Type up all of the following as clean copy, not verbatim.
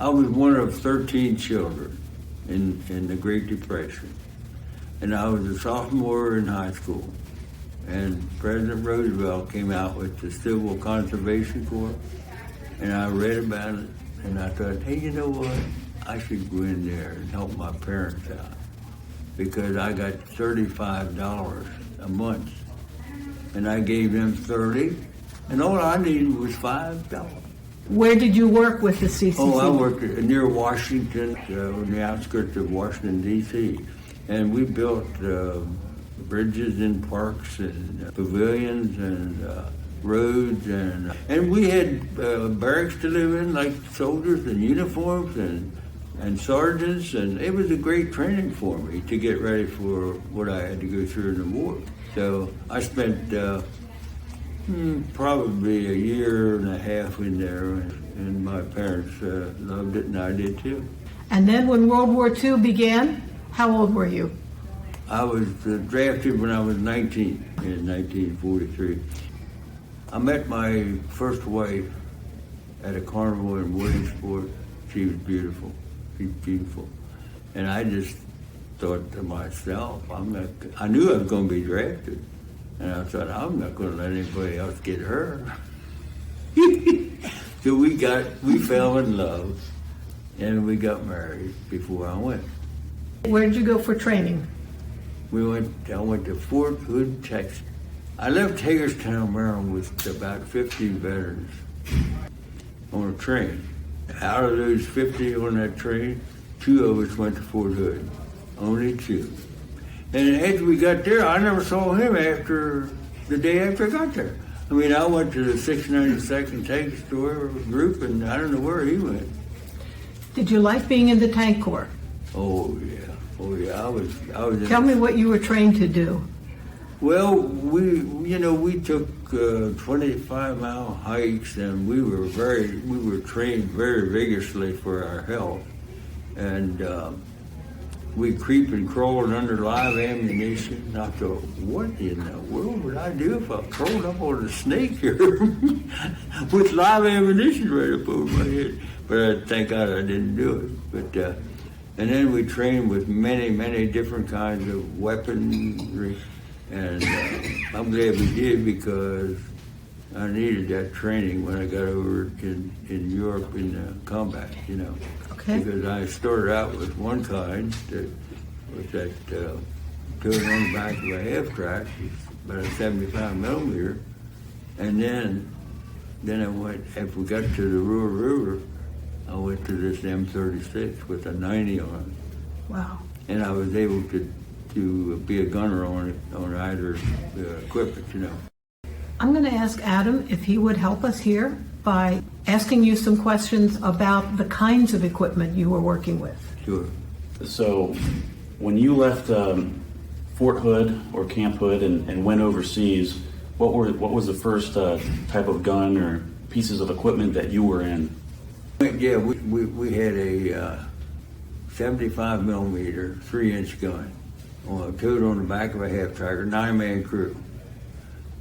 I was one of 13 children in the Great Depression. And I was a sophomore in high school. And President Roosevelt came out with the Civil Conservation Corps. And I read about it. And I thought, hey, you know what? I should go in there and help my parents out. Because I got $35 a month. And I gave them 30. And all I needed was $5. Where did you work with the CCC? Oh, I worked near Washington, on the outskirts of Washington, D.C. And we built bridges and parks and pavilions and roads. And we had barracks to live in, like soldiers and uniforms and sergeants. And it was a great training for me to get ready for what I had to go through in the war. So I spent probably a year and a half in there, and my parents loved it, and I did too. And then when World War II began, how old were you? I was drafted when I was 19 in 1943. I met my first wife at a carnival in Williamsport. She was beautiful. She's beautiful. And I just thought to myself, I knew I was going to be drafted. And I thought, I'm not going to let anybody else get her. So we fell in love, and we got married before I went. Where did you go for training? I went to Fort Hood, Texas. I left Hagerstown, Maryland with about 50 veterans on a train. Out of those 50 on that train, 2 of us went to Fort Hood. Only 2. And after we got there, I never saw him after the day after I got there. I mean, I went to the 692nd Tank Store group, and I don't know where he went. Did you like being in the Tank Corps? Oh yeah. I was. Tell me what you were trained to do. Well, we took 25-mile hikes, and we were trained very vigorously for our health, and. We creep and crawled under live ammunition. And I thought, what in the world would I do if I crawled up on a snake here with live ammunition right up over my head? But thank God I didn't do it. But and then we trained with many, many different kinds of weaponry. And I'm glad we did, because I needed that training when I got over in Europe in combat, Okay. Because I started out with one kind that was that towed on the back of a half-track, about a 75 millimeter, and then I went, after we got to the Ruhr River, I went to this M36 with a 90 on it. Wow. And I was able to be a gunner on it, on either equipment, I'm going to ask Adam if he would help us here by asking you some questions about the kinds of equipment you were working with. Sure. So when you left Fort Hood or Camp Hood and went overseas, what was the first type of gun or pieces of equipment that you were in? Yeah, we had a 75 millimeter 3-inch gun towed on the back of a half-tracker, 9-man crew.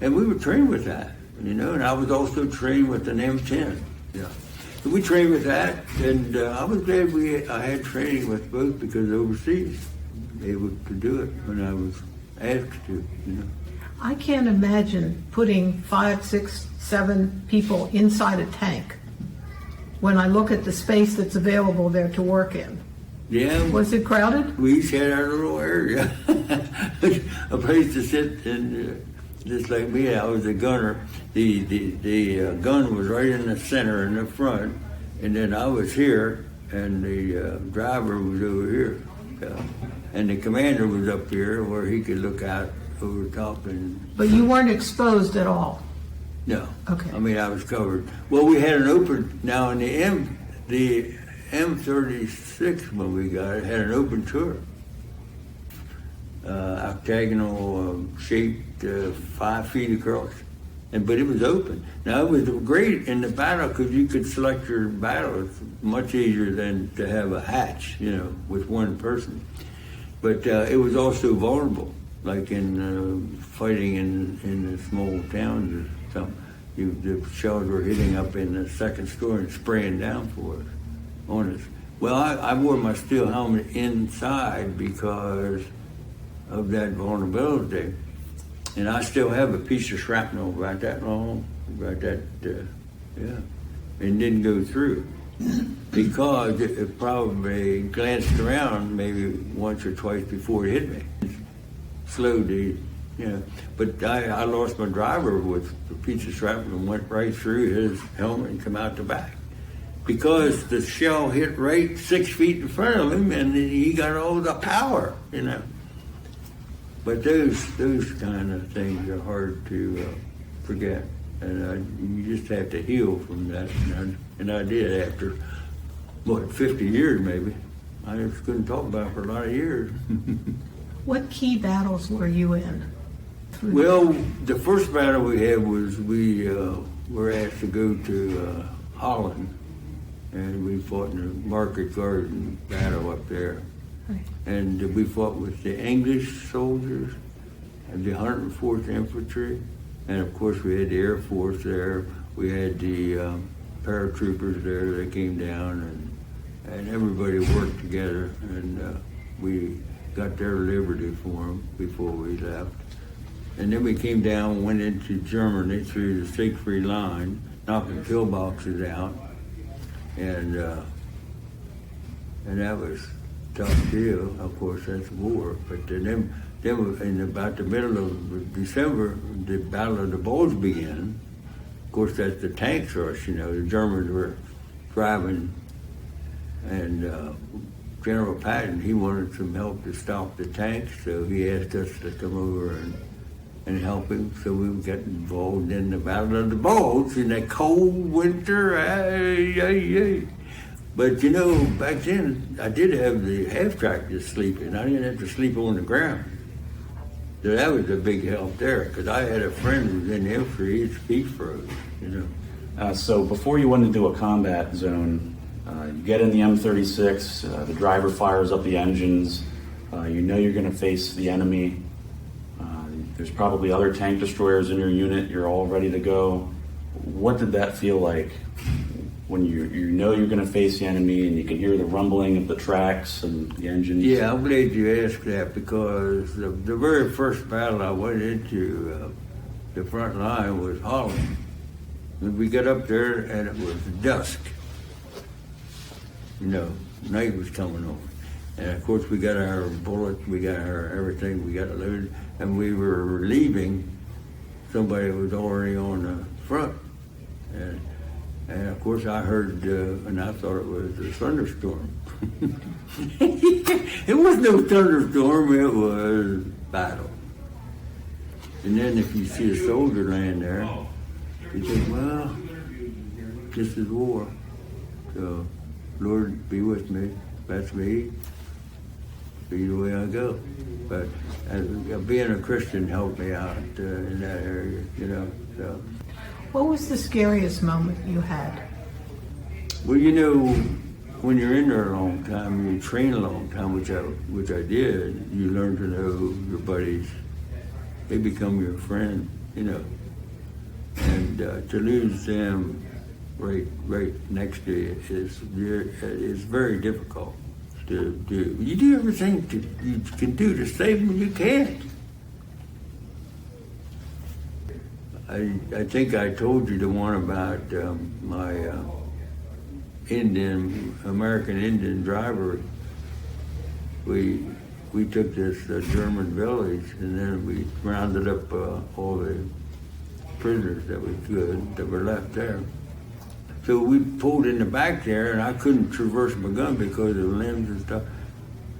And we were trained with that, and I was also trained with an M10. Yeah. So we trained with that, and I was glad I had training with both, because overseas, able to do it when I was asked to, I can't imagine putting 5, 6, 7 people inside a tank when I look at the space that's available there to work in. Yeah. Was it crowded? We each had our little area, a place to sit, and just like me, I was a gunner. The gun was right in the center, in the front, and then I was here, and the driver was over here, and the commander was up here where he could look out over the top. But you weren't exposed at all? No. Okay. I mean, I was covered. Well, we had an open, now in the M36 when we got it, had an open turret. Octagonal shaped 5 feet across, but it was open. Now it was great in the battle because you could select your battle. It's much easier than to have a hatch, with one person. But it was also vulnerable, like in fighting in the small towns or something. The shells were hitting up in the second story and spraying down for us. on us. Well, I wore my steel helmet inside because of that vulnerability. And I still have a piece of shrapnel about that long, about that, yeah, and didn't go through because it probably glanced around maybe once or twice before it hit me. Slowed the, you know, but I lost my driver with a piece of shrapnel and went right through his helmet and come out the back. Because the shell hit right 6 feet in front of him and he got all the power, you know. But those kind of things are hard to forget. And you just have to heal from that. And I did after, 50 years maybe. I just couldn't talk about it for a lot of years. What key battles were you in? Well, the first battle we had was we were asked to go to Holland. And we fought in the Market Garden battle up there. Right. And we fought with the English soldiers and the 104th Infantry. And of course we had the Air Force there. We had the paratroopers there that came down and everybody worked together. And we got their liberty for them before we left. And then we came down, went into Germany through the Siegfried Line, knocking pillboxes out. And that was a tough deal. Of course, that's war. But then in about the middle of December, the Battle of the Bulge began. Of course, that's the tanks rush. You know, the Germans were driving, and General Patton, he wanted some help to stop the tanks, so he asked us to come over and help him. So we got involved in the Battle of the Bulge in that cold winter. But you know, back then I did have the half track to sleep in. I didn't have to sleep on the ground. So that was a big help there, because I had a friend who was in the infantry. His feet froze, you know. So before you went into a combat zone, you get in the M36, the driver fires up the engines, you know you're going to face the enemy. There's probably other tank destroyers in your unit, you're all ready to go. What did that feel like when you know you're going to face the enemy and you can hear the rumbling of the tracks and the engines? Yeah, I'm glad you asked that, because the very first battle I went into, the front line was Holland. And we got up there and it was dusk. You know, night was coming on. And of course we got our bullets, we got our everything, we got it loaded, and we were relieving somebody who was already on the front. And of course I heard, and I thought it was a thunderstorm. It was no thunderstorm, it was battle. And then if you see a soldier laying there, you think, well, this is war. So, Lord, be with me. That's me. Be the way I go. But being a Christian helped me out in that area, you know. So. What was the scariest moment you had? Well, you know, when you're in there a long time, you train a long time, which I did. You learn to know your buddies. They become your friend, you know. And to lose them right next to you is very difficult to do. You do everything you can do to save them, you can't. I think I told you the one about my American Indian driver. We took this German village, and then we rounded up all the prisoners that we could that were left there. So we pulled in the back there, and I couldn't traverse my gun because of the limbs and stuff.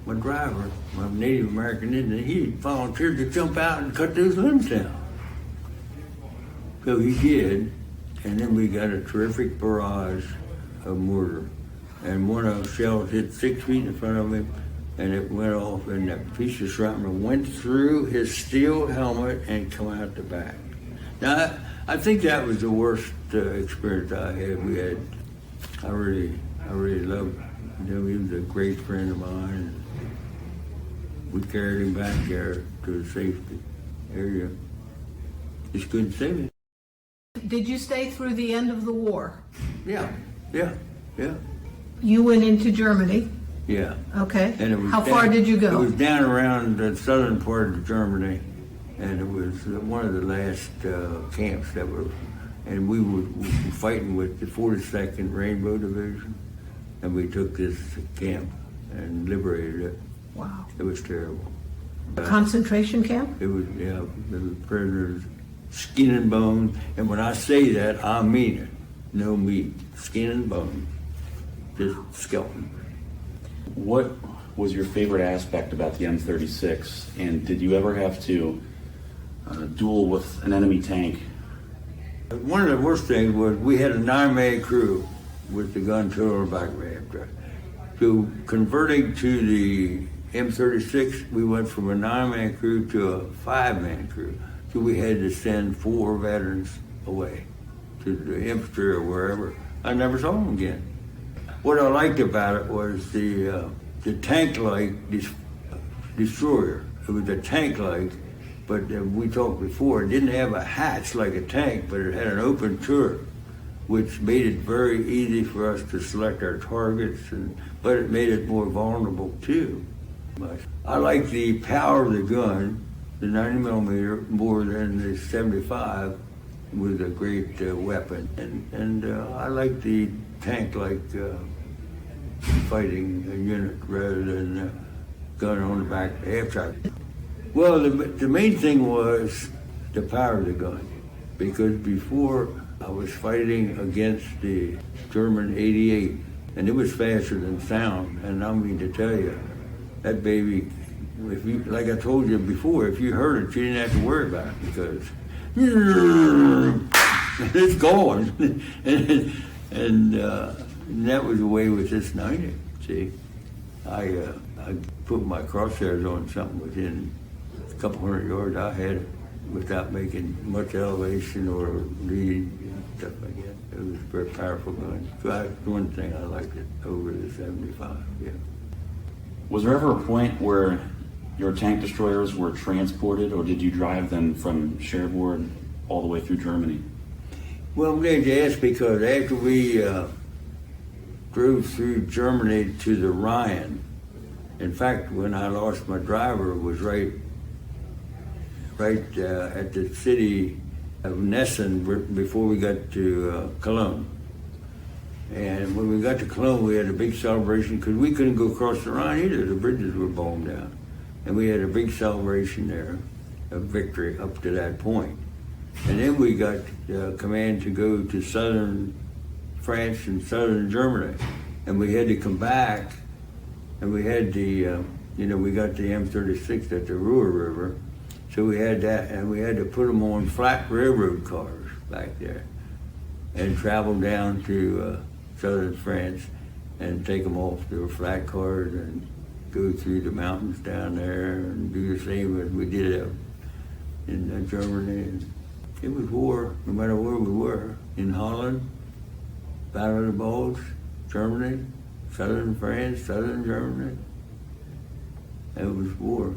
My driver, my Native American Indian, he volunteered to jump out and cut those limbs down. So he did, and then we got a terrific barrage of mortar. And one of the shells hit 6 feet in front of him, and it went off, and that piece of shrapnel went through his steel helmet and come out the back. Now, I think that was the worst experience I had. I really loved him. He was a great friend of mine. We carried him back there to a safety area. Just couldn't save him. Did you stay through the end of the war? Yeah. you went into Germany, Yeah. okay? And it was How far did you It go? was down around the southern part of Germany, and it was one of the last camps that were, and we were fighting with the 42nd Rainbow Division, and we took this camp and liberated it. Wow. It was terrible. Concentration camp? It was, yeah, it was prisoners, skin and bone, and when I say that, I mean it. No meat, skin and bone, just skeleton. What was your favorite aspect about the M36, and did you ever have to duel with an enemy tank? One of the worst things was we had a 9-man crew with the gun turret back after. So converting to the M36, we went from a 9-man crew to a 5-man crew. So we had to send 4 veterans away to the infantry or wherever. I never saw them again. What I liked about it was the tank-like destroyer. It was a tank-like, but we talked before, it didn't have a hatch like a tank, but it had an open turret, which made it very easy for us to select our targets, but it made it more vulnerable too. I like the power of the gun, the 90 millimeter, more than the 75 was a great weapon. And I like the tank-like fighting unit rather than gun on the back half track. Well, the main thing was the power of the gun, because before I was fighting against the German 88, and it was faster than sound, and I mean to tell you, that baby, if you, like I told you before, if you heard it, you didn't have to worry about it, because it's going. and that was the way with this 90. See, I put my crosshairs on something within a couple hundred yards. I had it without making much elevation or lead and stuff like that. It was a very powerful gun. So that's one thing I liked it over the 75. Yeah. Was there ever a point where your tank destroyers were transported, or did you drive them from Cherbourg all the way through Germany? Well, I'm glad you asked, because after we drove through Germany to the Rhine, in fact, when I lost my driver, it was right at the city of Nessen before we got to Cologne. And when we got to Cologne, we had a big celebration, because we couldn't go across the Rhine either. The bridges were bombed down. And we had a big celebration there of victory up to that point. And then we got command to go to southern France and southern Germany. And we had to come back, and we had we got the M36 at the Ruhr River. So we had that, and we had to put them on flat railroad cars back there and travel down to southern France and take them off their flat cars and go through the mountains down there and do the same as we did in Germany. And it was war, no matter where we were. In Holland, Battle of the Bulge, Germany, southern France, southern Germany. It was war.